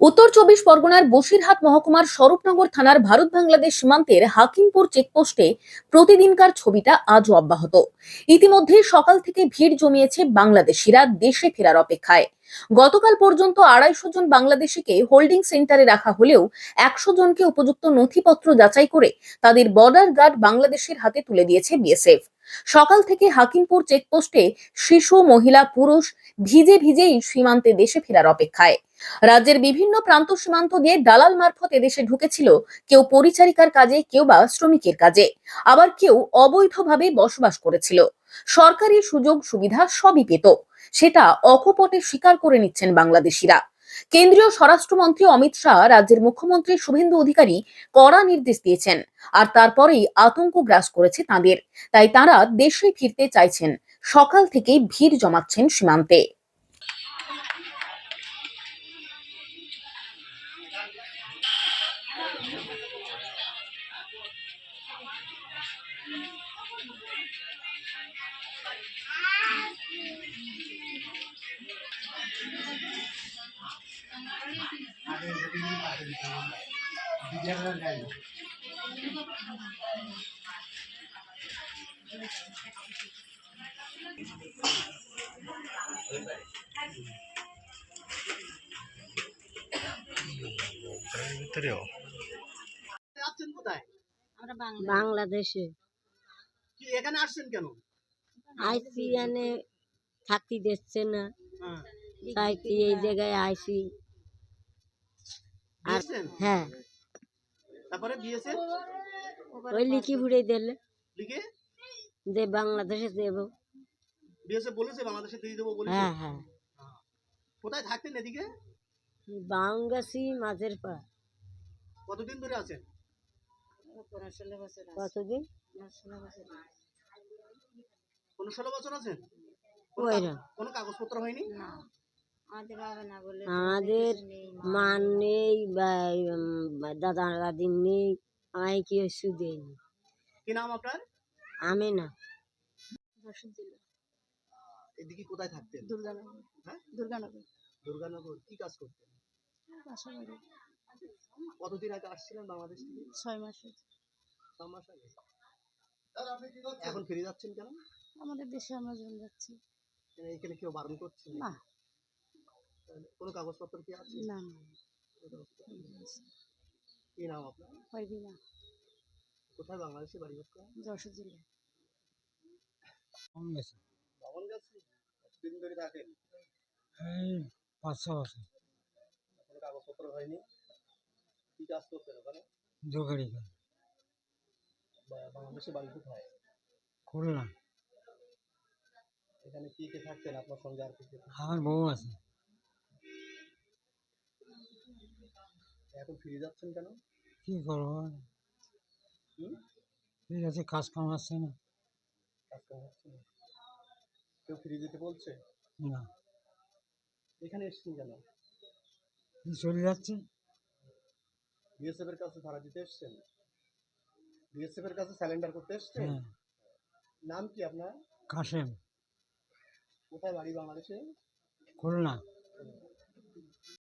উত্তর চব্বিশ পরগনার বসিরহাট মহকুমার স্বরূপনগর থানার ভারত বাংলাদেশ সীমান্তের হাকিমপুর চেকপোস্টে প্রতিদিনকার ছবিটা আজও অব্যাহত। ইতিমধ্যে সকাল থেকে ভিড় জমিয়েছে বাংলাদেশিরা দেশে ফেরার অপেক্ষায়। গতকাল পর্যন্ত 250 জন বাংলাদেশিকে হোল্ডিং সেন্টারে রাখা হলেও 100 জনকে উপযুক্ত নথিপত্র যাচাই করে তাদের বর্ডার গার্ড বাংলাদেশের হাতে তুলে দিয়েছে বিএসএফ। সকাল থেকে হাকিমপুর চেকপোস্টে শিশু, মহিলা, পুরুষ ভিজে ভিজেই সীমান্তে দেশে ফেরার অপেক্ষায়। রাজ্যের বিভিন্ন প্রান্ত সীমান্ত দিয়ে দালাল মারফত এদেশে ঢুকেছিল, কেউ পরিচারিকার কাজে, কেউ বা শ্রমিকের কাজে, আবার কেউ অবৈধভাবে বসবাস করেছিল। সরকারি সুযোগ সুবিধা সবই পেত, সেটা অকপটে স্বীকার করে নিচ্ছেন বাংলাদেশিরা। কেন্দ্রীয় স্বরাষ্ট্রমন্ত্রী অমিত শাহ রাজ্যের মুখ্যমন্ত্রী শুভেন্দু অধিকারী কড়া নির্দেশ দিয়েছেন, আর তারপরেই আতঙ্ক গ্রাস করেছে তাঁদের। তাই তাঁরা দেশে ফিরতে চাইছেন, সকাল থেকেই ভিড় জমাচ্ছেন সীমান্তে। আছেন কোথায়? আমরা বাংলাদেশে কি এখানে আসছেন কেন? আইসি এনে থাকতে দিচ্ছে না, হ্যাঁ, তাই কি এই জায়গায় আইসি। আর দিয়েছেন? হ্যাঁ, তারপরে দিয়েছে ওই লিখি ফুড়ে দিলে লিখে যে বাংলাদেশে দেব। দিয়েছে, বলেছে বাংলাদেশে দিয়ে দেবো বলেছে। হ্যাঁ হ্যাঁ, কোথায় থাকতেন এদিকে? বাংলাদেশি মাঝের পা। কতদিন ধরে আছেন? কতদিন? 16 বছর আছেন? ওইরা কোনো কাগজপত্র হয়নি? আমাদের মান নেই বা দাদা দাদি নেই, আমায় কি ওষুধ দেয়নি। কি নাম আপনার? আমি না, এদিকে কোথায় থাকতেন? দুর্গানগর। হ্যাঁ, দুর্গানগর। দুর্গানগর। কি কাজ করতেন? পাশাপাশি কতদিন আগে আসছিলেন বাংলাদেশ থেকে? 6 মাস হয়েছে। 6 মাস আগে। এখন ফিরে যাচ্ছেন কেন? আমাদের দেশে আমরা চলে যাচ্ছি। কেন এখানে কেউ বারণ করছে? না কোনো কাগজপত্র কি আছে? না কি নাম আপনার? পারবি না। কোথায় বাংলাদেশে বাড়ি আপনার? যশোর জেলা। বামনগাছি। কতদিন ধরে থাকেন? এই 5-6 বছর। কোনো কাগজপত্র হয়নি? কি কাজ করতেন ওখানে? জোগাড়ি কাজ। বাংলাদেশে বাড়ি কোথায়? খুলনা। এখানে কি কে থাকতেন আপনার সঙ্গে, আর কি কে থাকতেন? আমার বউ আছে। এখন ফিরে যাচ্ছেন কেন? কি করবো আর? ঠিক আছে, কাজ কাম আসছে না। কাজ কাম হচ্ছে না? কেউ ফিরে যেতে বলছে? না, এখানে এসেছেন কেন? চলে যাচ্ছে। বিএসএফ এর কাছে ধরা দিতে এসেছেন? বিএসএফ এর কাছে স্যালেন্ডার করতে এসেছেন? হ্যাঁ, নাম কি আপনার? কাশেম, কোথায় বাড়ি বাংলাদেশে? খুলনা।